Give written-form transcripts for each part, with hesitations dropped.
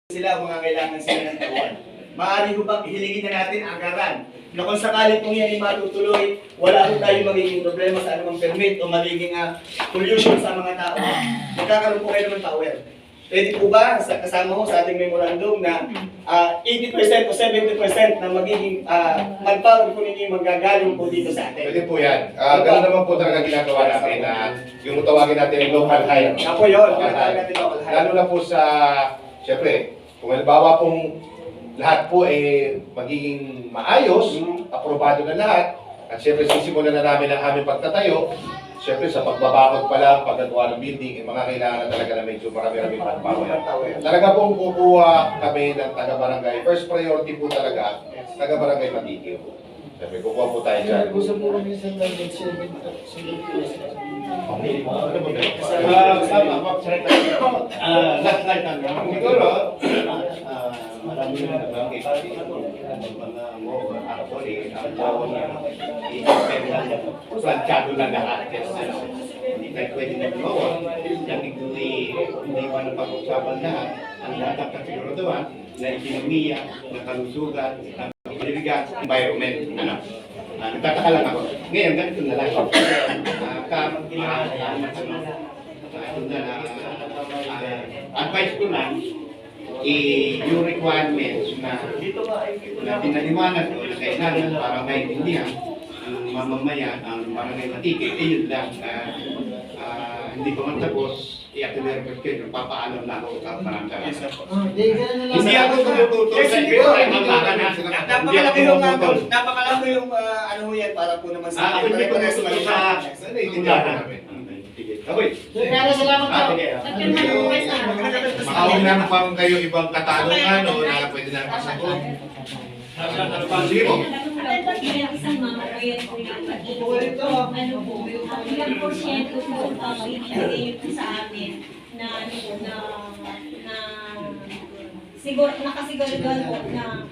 sila ang mga kailangan sila ng tawad. Maaari ko bang hilingin na natin agaran na kung sakali pong yan ay matutuloy, wala po tayong magiging problema sa anumang permit o magiging pollution sa mga tao. Magkakaroon po kayo ng tower. Pwede po ba kasama ko sa ating memorandum na 80% o 70% na magiging manpower po ninyo magagaling po dito sa atin? Pwede po yan. Ganoon naman po talaga ginagawa natin na yung tawagin natin local hire. Ako yun, tawagin natin local hire. Lalo na po sa, siyempre, kung halimbawa pong lahat po ay magiging maayos, aprobado na lahat, at siyempre sisimulan na namin ang aming pagtatayo, siyempre sa pagbabakod pa lang, pagkagawa ng building, mga kailangan na talaga na medyo marami-raming manpower. Talaga pong kukuha kami ng taga-barangay. First priority po talaga, taga-barangay Matikyo. Siyempre, kukuha po tayo dyan. Gusto mo kami sa language Last night lang naman. Siguro, marami na nabanggit mga mo, actually, ang tawag niya, planchado na lahat. Hindi tayo pwede mag-gawa. Hindi pa napag-usapan lahat. Ang lahat ang kasiguraduhan na ekonomiya, na kalusugan, na pagkiligan, environment. Nagtataka lang ako. Ngayon, ganito na lang. Advice ko lang, yung requirements na pinaliwanag ko na kailangan para maintindihan ang mamamayan, ang barangay Matikyo, yun lang. Hindi pa man tapos, i-activate ko kayo, papaalam na ako sa barangay. Hindi ako tumututo sa iyo, napakalaki yung ano mo yan para po naman sa Ako hindi ko tumututo sa Okay. Salamat po. Makaunan pa kayo ibang katanungan o na pwede na kasagot. Sige po. Isang mamarayan po yung ano po, ilang porsyento po ibibigay po sa amin na siguro nakasiguraduhan po na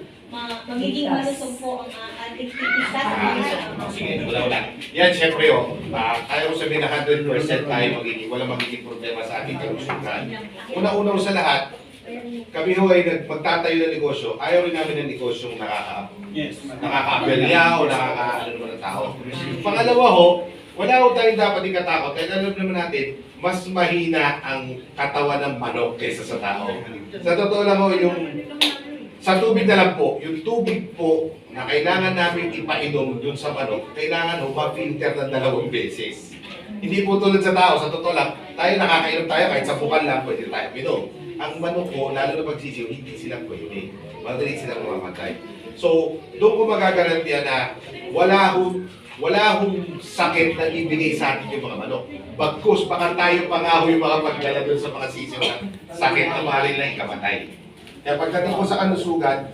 magiging malusog po ang ating pipisa sa mga. Sige, wala. Yan, syempre ayaw ko sabihin na 100% tayo walang magiging problema sa ating kalusugan. Una-una sa lahat, kami ho ay magtatayo ng negosyo, ayaw rin namin ng negosyong nakaka-apelya o nakaka-ano naman ng tao. Pangalawa ho, wala ho tayong dapat ikatakot. Kaya alam naman natin, mas mahina ang katawan ng manok kaysa sa tao. Sa totoo lang ho, sa tubig na lang po, yung tubig po na kailangan namin ipainom dun sa manok, kailangan ho ma-filter ng 2 beses. Hindi po tulad sa tao, sa totoo lang, tayo nakakainom tayo kahit sa bukan lang pwede tayo minom. Ang manok po, lalo na pagsisiw, hindi sila pwede. Madali silang mamamatay. So, doon ko magagarantiya na wala hong sakit na ibigay sa atin yung mga manok. Bagkus, baka tayo pa nga ho yung mga pagdala doon sa mga sisiw na sakit na mahalin na ikamatay. Kaya pagdating ko sa kalusugan,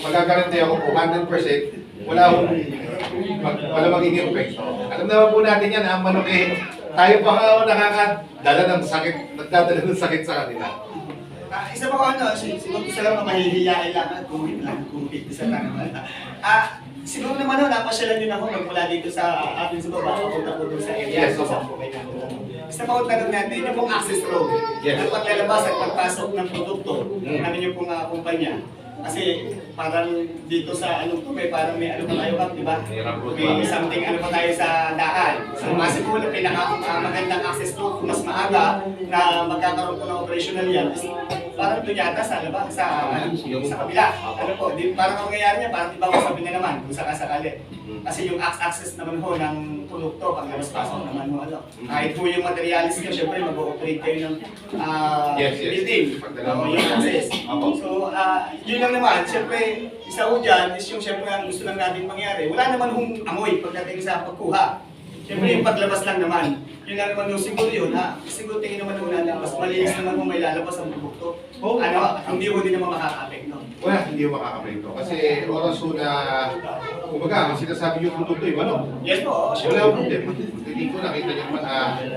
magagarantiya ko po 100%, wala magiging epekto. Alam naman po natin yan, ang manok tayo pa nga nakakadala ng sakit, nagdadala ng sakit sa kanila. Isa pa ko siguro gusto lang na mahihiyain lang at kumit sa tanaman. Siguro naman napasyalan yun ako magmula dito sa atin sa baba, papunta po doon sa area. Yes, sa po kayo natin. Isa pa ko tanong natin, yung pong access road, yung paglalabas at pagpasok ng produkto ng inyong pong kumpanya. Kasi parang dito sa parang may ano pa tayo kap, di ba? May something ano pa tayo sa daan. So possible na magandang access to mas maaga na magkakaroon po ng operational yan. Parang ito yata sa kabila. Ano po, parang ang mangyayari niya, parang iba sabi na naman kung sakasakali. Kasi yung access naman ho ng produkto, pag labas-pasok naman ho kahit po yung materialis niyo, syempre mag-ooperate kayo ng building. Yung access. So, yun lang naman, syempre, isa ho dyan is yung syempre ang gusto lang natin mangyari. Wala naman hong amoy pagdating sa pagkuha. Siyempre yung paglabas lang naman. Yun lang naman yung siguro yun, siguro tingin naman muna na mas malinis naman kung may lalabas ang produkto. Hindi ho din naman makaka-apekto. Wala, hindi ho makaka-apekto. Kasi oras ho na, kumbaga, ang sinasabi yung produkto yung manok. Yes po. Wala ho problema. Hindi ko nakita nyo naman,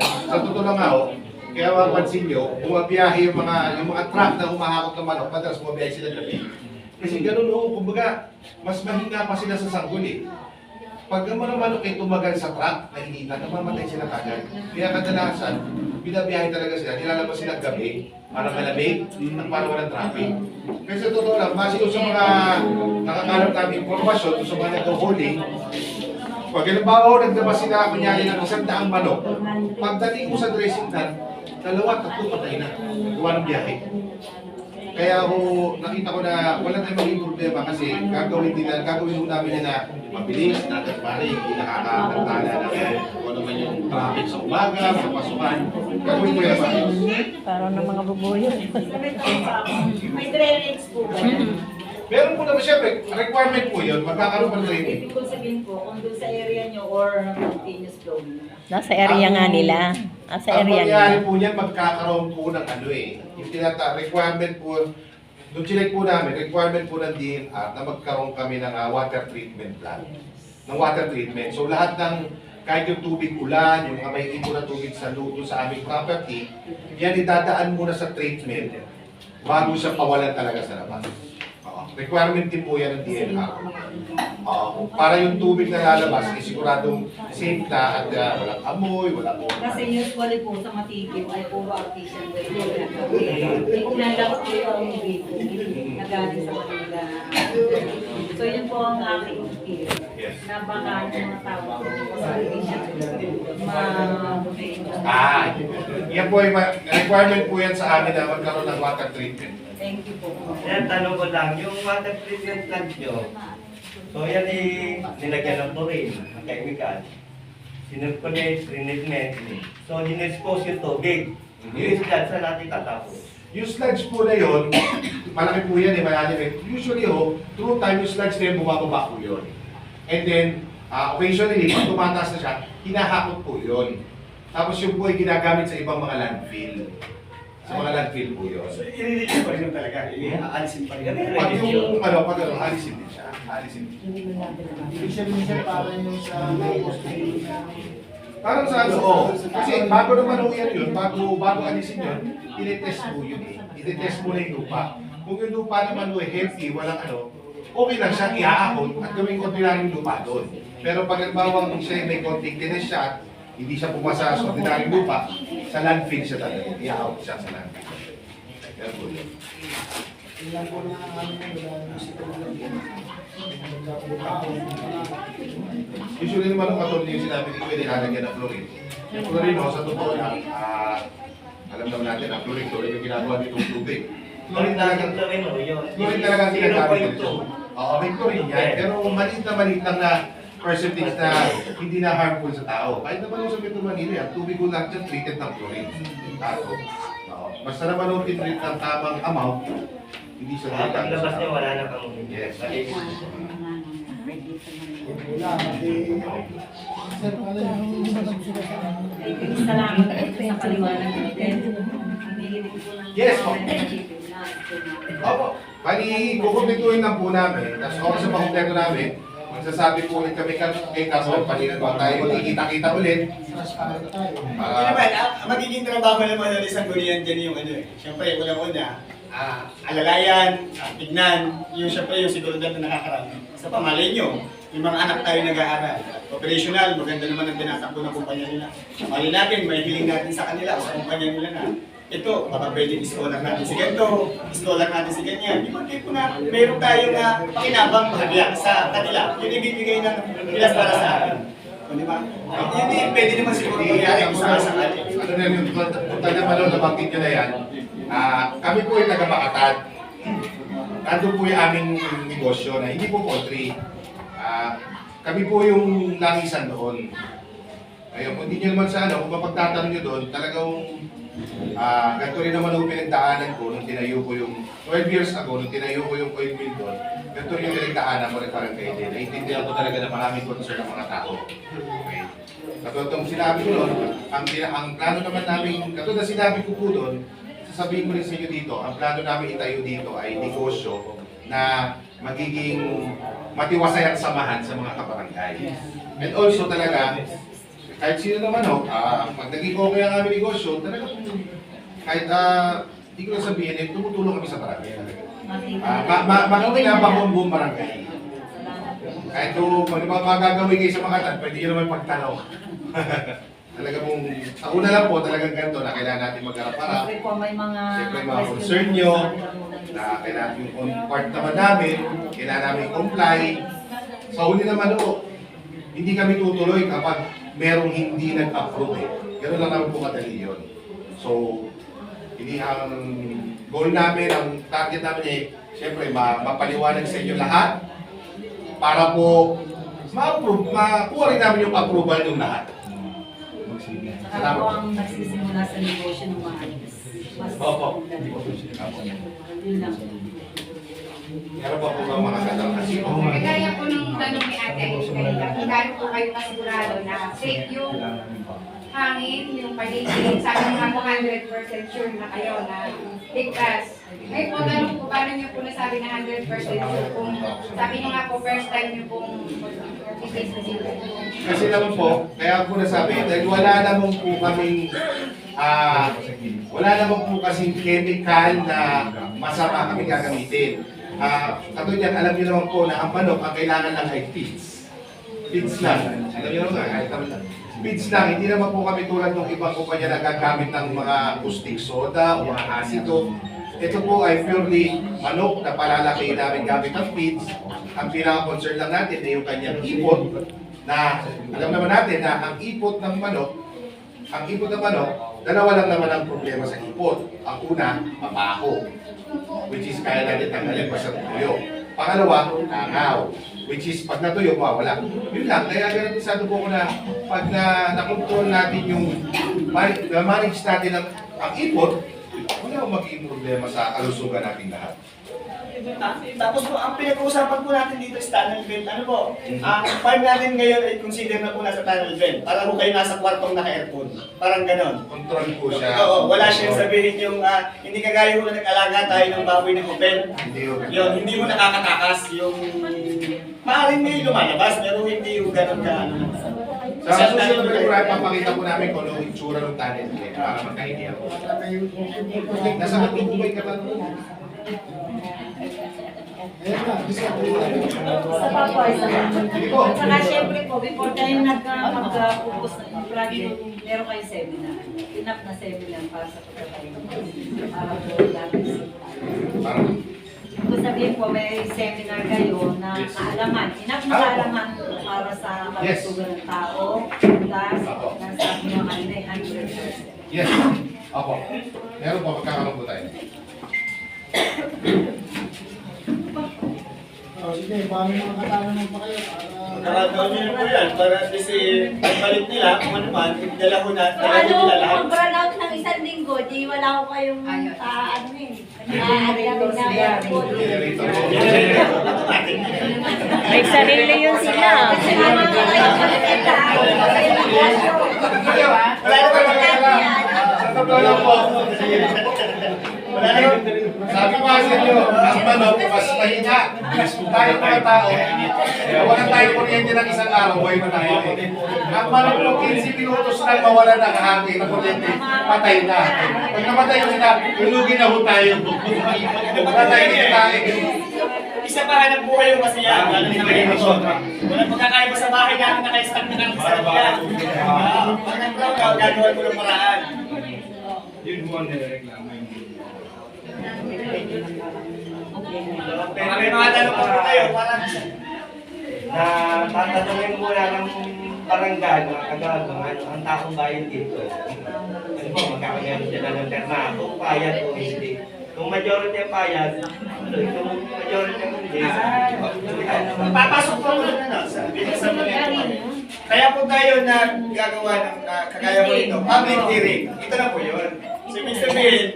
sa totoo lang ho, kaya mapansin nyo, bumabiyahe yung mga truck na humahakot ng manok, madalas bumabiyahe sila gabi. Kasi ganun ho, kumbaga, mas mahina pa sila sa sanggol Pag ang mga manok ay tumagal sa truck, nainitan, namamatay sila kagad. Kaya kadalasan, binabiyahe talaga sila, nilalabas sila gabi para malamig, at para walang traffic. Kasi sa totoo lang, base doon sa mga nakakalap namin informasyon, doon sa mga nag-holding, pag halimbawa naglabas sila, kunyari ng 100 manok, pagdating mo sa dressing stand, 2-3 patay na, gawa ng biyahe. Kaya ako, nakita ko na wala tayong maging problema kasi gagawin mo namin na mabilis, dapat pare, hindi nakakantala na kung ano man yung traffic sa umaga, sa pasukan. Gagawin ko yan maayos. Parang ng mga bubuyo. May drainage po ba? Meron po naman siyempre, requirement po yun, magkakaroon pa ng training. Ibig ko sabihin po, kung doon sa area nyo or continuous flow. Nasa area nga nila. Nasa Ang area mangyari nila. po niyan, magkakaroon po ng ano yung requirement po, doon chinek po namin, requirement po ng DNR na magkaroon kami ng water treatment plant. Ng water treatment. So lahat ng, kahit yung tubig ulan, yung mga may ipon na tubig sa luto sa aming property, yan idadaan muna sa treatment bago siya pawalan talaga sa labas. Requirement din po yan ng DNR. Para yung tubig na lalabas, siguradong safe na at walang amoy, walang Kasi usually po sa matikim ay puro artisan way po ilalak po yung video na galing sa Manila. So yun po ang aking fear. Yes. Na baka yung mga tao po sa artisan Yan po, requirement po yan sa amin na magkaroon ng water treatment. Thank you po. Yan, tanong ko lang, yung water treatment plant nyo, so yan nilagyan ng chlorine, ng chemical, sinirculate, treatment, so dinispose yung tubig. Yung sludge sa natin tatapos. Yung sludge po na yun, malaki po yan malalim eh. Usually through time yung sludge na yun, bumababa po yun. And then, occasionally, pag tumataas na siya, hinahakot po yun. Tapos yung po ay ginagamit sa ibang mga landfill. Sa mga landfill po yun. So, i-release pa rin talaga. Aalisin pa rin. Pag yung, pag alisin din siya. Alisin din siya. Ibig sabihin sir, parang yung sa Parang sa ano, kasi bago naman yan yun, bago alisin yun, i-test mo yun eh. I-test mo na yung lupa. Kung yung lupa naman healthy, walang okay lang siya, iaahon at gawing ordinaryong lupa doon. Pero pag halimbawa siya may konting tinis siya at hindi siya pumasa sa ordinaryong lupa, sa landfill siya talaga, i-out siya sa landfill. Yan po yun. ilang po na ang wala si Usually naman ang katulad yung sinabi ni Kuya, nilalagyan ng chlorine. Yung chlorine, sa totoo lang, alam naman natin ang chlorine yung ginagawa dito ng tubig. Chlorine talagang Chlorine talaga ang ginagamit dito. Oo, may chlorine yan. Pero maliit lang na percentage na hindi na harmful sa tao. Kahit naman yung sa Metro Manila, ang tubig ko lang dyan treated ng chlorine. Tato. Basta naman yung tinreat ng tamang amount, hindi siya Ang labas niya wala na kang Yes. Salamat po sa paliwanag natin. Yes, po. Opo. Bali, kukumpletuhin lang po namin. Tapos oras sa pakumpleto namin, magsasabi po ulit kami kay Kasol, panina po tayo, magkikita-kita ulit. Hindi naman, magiging trabaho naman ng isang gurian dyan yung siyempre, unang-una, alalayan, tignan, yung siyempre yung seguridad na nakakarami. Sa pamalay nyo, yung mga anak tayo nag-aaral. Operational, maganda naman ang tinatakbo ng kumpanya nila. Mali natin, may hiling natin sa kanila o sa kumpanya nila na ito, baka pwede iskolar natin si ganito, iskolar natin si ganyan. Di ba, po na meron tayong pakinabang bahagya sa kanila. Yung ibibigay ng bilas para sa akin. O, di ba? Hindi, pwede naman siguro mangyari kung sakali. Ano na yung punta naman doon, nabanggit nyo na yan. Kami po ay taga-Makatad. Nandun po yung aming negosyo na hindi po poultry. Kami po yung langisan doon. Ayun, kung hindi nyo naman sa kung mapagtatanong nyo doon, talagang ganito rin naman ang pinagdaanan ko nung tinayo ko yung 12 years ago, nung tinayo ko yung oil mill doon, ganito rin yung pinagdaanan ko rin parang kayo din. Naiintindihan ko talaga na maraming concern ng mga tao. Okay. Katulad ng sinabi ko doon, ang plano naman namin, katulad na sinabi ko po doon, sasabihin ko rin sa inyo dito, ang plano namin itayo dito ay negosyo na magiging matiwasay ang samahan sa mga kabarangay. And also talaga, kahit sino naman pag naging okay ang aming negosyo, talaga kahit hindi ko na sabihin, tumutulong kami sa barangay. Makinabang ang buong barangay. Kahit kung ano ba magagawin kayo sa mga tan, pwede nyo naman pagtanong. talaga pong, sa una lang po talagang ganito na kailangan natin magharap-harap. Siyempre po may mga... Siyempre yung mga concern nyo, na kailangan yung part naman namin, kailangan namin comply. Sa huli naman po, hindi kami tutuloy kapag merong hindi nag-approve eh. Ganun lang naman po kadali yun. So, hindi ang goal namin, ang target namin eh, siyempre mapaliwanag sa inyo lahat para po ma-approve, makuha rin namin yung approval ng lahat. Saka po ang nagsisimula sa negosyo ng maayos. Mas Opo. Yun lang. Meron pa po ba mga katalakasi? Kagaya po ng tanong ni Ate Angelica, kung gaano po kayo kasigurado na safe yung hangin, yung paligid, sabi mo nga po 100% sure na kayo na ligtas. Ngayon po, tanong po, paano niyo po nasabi na 100% sure kung sabi niyo nga po first time niyo pong i-face na sila? Kasi naman po, kaya po nasabi, dahil wala naman po kaming, wala naman po kasing chemical na masama kami gagamitin. Katulad yan, alam niyo naman po na ang manok, ang kailangan lang ay feeds. Feeds lang. Alam niyo naman, kahit naman lang. Feeds lang, hindi naman po kami tulad ng ibang kumpanya na gagamit ng mga caustic soda o mga asido. Ito po ay purely manok na palalaki namin gamit ang feeds. Ang pinaka-concern lang natin ay yung kanyang ipot na alam naman natin na ang ipot ng manok, dalawa lang naman ang problema sa ipot. Ang una, mabaho, which is kaya natin tanggalin pa sa tuyo. Pangalawa, langaw, which is pag natuyo, mawala. Yun lang, kaya garantisado po ko na pag na-control natin yung manage natin ang ipot, wala akong magiging problema sa kalusugan natin lahat. Tapos po, ang pinag-uusapan po natin dito is tunnel vent. Ano po? Ang farm natin ngayon ay consider na po nasa tunnel vent. Para po kayo nasa kwartong naka-aircon. Parang ganon. Control po siya. Oo, wala siyang sabihin yung hindi kagaya mo na nag-alaga tayo ng baboy ng open. Hindi yun. Yun, hindi mo nakakatakas yung maaaring may lumalabas, pero hindi yung ganon ka ano. Sa susunod na pura, papakita po namin kung anong itsura ng talent para magka-idea po. Nasa matutubay ka ba naman? Ayan na, bisa ko. Sa pa po, at saka syempre po, before tayo mag-focus na project, meron kayong seminar. Enough na seminar para sa pagkakaroon. Para po dapat Parang kung sabihin po, may seminar kayo na kaalaman. Enough na kaalaman para sa kalusugan ng tao. Plus, nasabi nyo kanina, 100%. yes. Opo. Meron po, magkakaroon po tayo. Sige, paano mga katanungan pa kayo? Nakataon nyo po yan, para at least pagbalik nila, kung ano man, dala ko na, dala ko nila lahat. Kung burn out ng isang linggo, di wala ko kayong ano eh. May sarili yun sila. Kasi ano kayo makikita. Wala na ba mga Sa totoo lang po. wala na ba? Sabi ko sa inyo, ang manok, mas mahina. Tayo mga tao, wala tayo kuryente ng isang araw, buhay na tayo. Ang manok po, 15 minutos lang mawala ng hangin ng kuryente, patay na. Pag namatay ko sila, ilugin na ho tayo. Patay na tayo. Isa pa hanap buhay yung kasiyahan, lalo na nakaibasyon. Walang pagkakaiba sa bahay namin naka-stack na kami sa kanya. Pag nag-brown out, gagawin mo ng paraan. Pero may mga tanong pa po kayo, parang Na tatanungin muna ng barangay, mga kagawang, ang taong bayan dito. Ano po, magkakameron sila ng terna. Kung payat o hindi. Kung majority ang payat, kung majority ang hindi. papasok po muna na sa bilis sa mga. Kaya po tayo na gagawa ng kagaya mo ito, public hearing. Ito na po yun. So, ibig sabihin,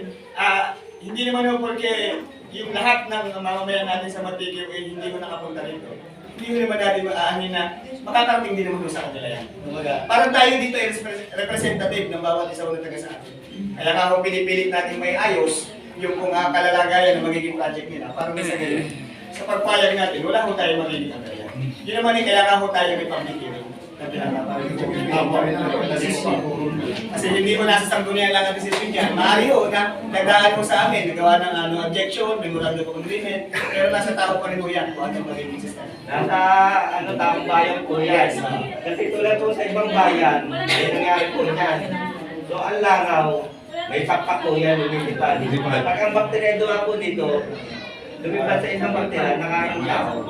hindi naman po porque yung lahat ng mamamayan natin sa Matigyo ay hindi mo nakapunta rito. Hindi mo naman natin maaamin na makakarating din naman sa kanila yan. Kumbaga, parang tayo dito ay representative ng bawat isa na taga sa atin. Kaya nga kung pinipilit natin may ayos, yung kung kalalagayan ng magiging project nila, parang sa ngayon, sa pagpayag natin, wala ko tayo magiging agaya. Yun naman kaya nga ho tayo may public hearing. Kasi hindi ko nasa sanggunian lang ang decision niya. Maaari ho na nagdaan ko sa amin, nagawa ng objection, memorandum of agreement, pero nasa tao pa rin po yan kung anong magiging system. Nasa taong bayan po yan. Kasi tulad po sa ibang bayan, may nangyari po yan. So ang langaw, may pakpak po yan, lumilipad. Pag ang bakterya doon po dito, lumipad sa isang bakterya, nakain tao.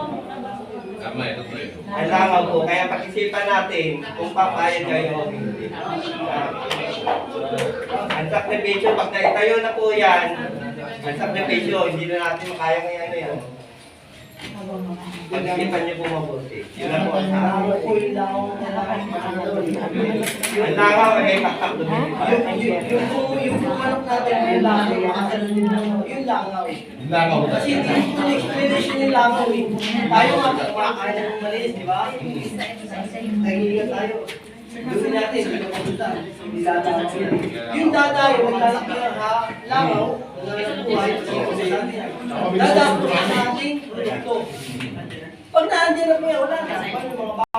Tama, ito po yun. Ang langaw po, kaya pag-isipan natin kung papayag kayo o hindi. Ang sakripisyo, pag naitayo na po yan, ang sakripisyo, hindi na natin makaya kaya ano yan. Pag-isipan niyo po mabuti. Yun lang po ang sa ang langaw ay may pakpak doon. Yung manok natin, yung langaw, yung langaw. Langaw. Kasi hindi yung explanation yung langaw eh. Tayo nga, kumakain ng malinis, di ba? Nagigigat tayo. Gawin natin, hindi na pumunta. Hindi dadayo yan. Yung dadayo, maglalaki ng langaw, maglalaki buhay, dadayo sa ating produkto. Pag naandyan na po yan, wala na. Paano yung mga